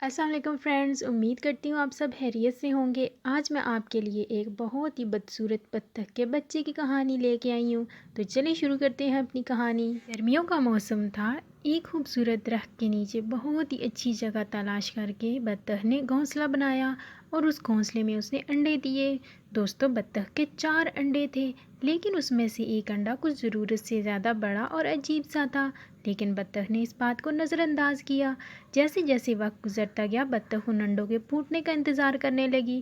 السلام علیکم فرینڈز، امید کرتی ہوں آپ سب خیریت سے ہوں گے۔ آج میں آپ کے لیے ایک بہت ہی بدصورت بطخ کے بچے کی کہانی لے کے آئی ہوں۔ تو چلیں شروع کرتے ہیں اپنی کہانی۔ گرمیوں کا موسم تھا۔ ایک خوبصورت درخت کے نیچے بہت ہی اچھی جگہ تلاش کر کے بطخ نے گھونسلہ بنایا اور اس گھونسلے میں اس نے انڈے دیے۔ دوستو، بطخ کے 4 انڈے تھے، لیکن اس میں سے ایک انڈا کچھ ضرورت سے زیادہ بڑا اور عجیب سا تھا، لیکن بطخ نے اس بات کو نظر انداز کیا۔ جیسے جیسے وقت گزرتا گیا، بطخ ان انڈوں کے پھوٹنے کا انتظار کرنے لگی،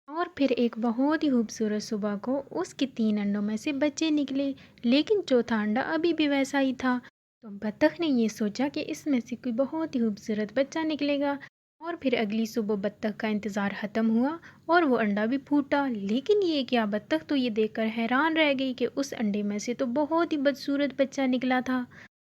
اور پھر ایک بہت ہی خوبصورت صبح کو اس کے 3 انڈوں میں سے بچے نکلے، لیکن چوتھا انڈا ابھی بھی ویسا ہی تھا۔ تو بطخ نے یہ سوچا کہ اس میں سے کوئی بہت ہی خوبصورت بچہ نکلے گا، اور پھر اگلی صبح بطخ کا انتظار ختم ہوا اور وہ انڈا بھی پھوٹا۔ لیکن یہ کیا! بطخ تو یہ دیکھ کر حیران رہ گئی کہ اس انڈے میں سے تو بہت ہی بدصورت بچہ نکلا تھا،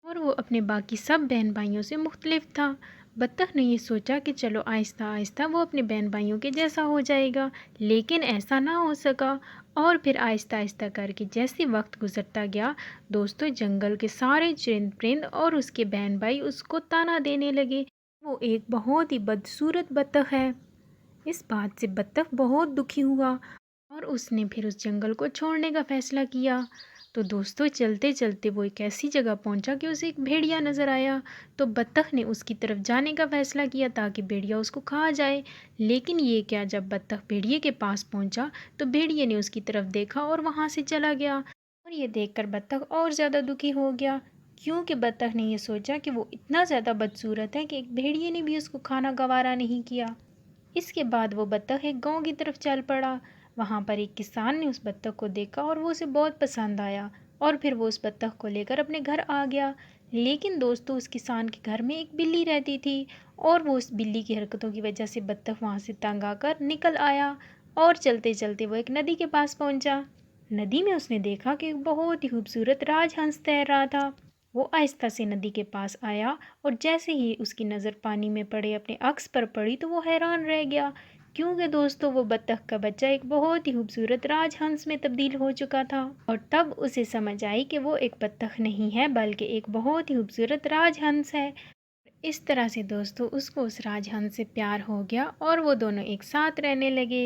اور وہ اپنے باقی سب بہن بھائیوں سے مختلف تھا۔ بطخ نے یہ سوچا کہ چلو آہستہ آہستہ وہ اپنے بہن بھائیوں کے جیسا ہو جائے گا، لیکن ایسا نہ ہو سکا، اور پھر آہستہ آہستہ کر کے جیسے وقت گزرتا گیا، دوستو جنگل کے سارے چرند پرند اور اس کے بہن بھائی اس کو طعنہ دینے لگے، وہ ایک بہت ہی بدصورت بطخ ہے۔ اس بات سے بطخ بہت دکھی ہوا اور اس نے پھر اس جنگل کو چھوڑنے کا فیصلہ کیا۔ تو دوستو چلتے چلتے وہ ایک ایسی جگہ پہنچا کہ اسے ایک بھیڑیا نظر آیا، تو بطخ نے اس کی طرف جانے کا فیصلہ کیا تاکہ بھیڑیا اس کو کھا جائے۔ لیکن یہ کیا! جب بطخ بھیڑیے کے پاس پہنچا تو بھیڑیے نے اس کی طرف دیکھا اور وہاں سے چلا گیا، اور یہ دیکھ کر بطخ اور زیادہ دکھی ہو گیا، کیونکہ بطخ نے یہ سوچا کہ وہ اتنا زیادہ بدصورت ہے کہ ایک بھیڑیے نے بھی اس کو کھانا گوارا نہیں کیا۔ اس کے بعد وہ بطخ ایک گاؤں کی طرف چل پڑا۔ وہاں پر ایک کسان نے اس بطخ کو دیکھا اور وہ اسے بہت پسند آیا، اور پھر وہ اس بطخ کو لے کر اپنے گھر آ گیا۔ لیکن دوستو اس کسان کے گھر میں ایک بلی رہتی تھی، اور وہ اس بلی کی حرکتوں کی وجہ سے بطخ وہاں سے تنگ آ کر نکل آیا، اور چلتے چلتے وہ ایک ندی کے پاس پہنچا۔ ندی میں اس نے دیکھا کہ ایک بہت ہی خوبصورت راج ہنس تیر رہا تھا۔ وہ آہستہ سے ندی کے پاس آیا، اور جیسے ہی اس کی نظر پانی میں پڑے اپنے عکس پر پڑی تو وہ حیران رہ گیا، کیونکہ دوستو وہ بطخ کا بچہ ایک بہت ہی خوبصورت راج ہنس میں تبدیل ہو چکا تھا، اور تب اسے سمجھ آئی کہ وہ ایک بطخ نہیں ہے بلکہ ایک بہت ہی خوبصورت راج ہنس ہے۔ اس طرح سے دوستو اس کو اس راج ہنس سے پیار ہو گیا، اور وہ دونوں ایک ساتھ رہنے لگے۔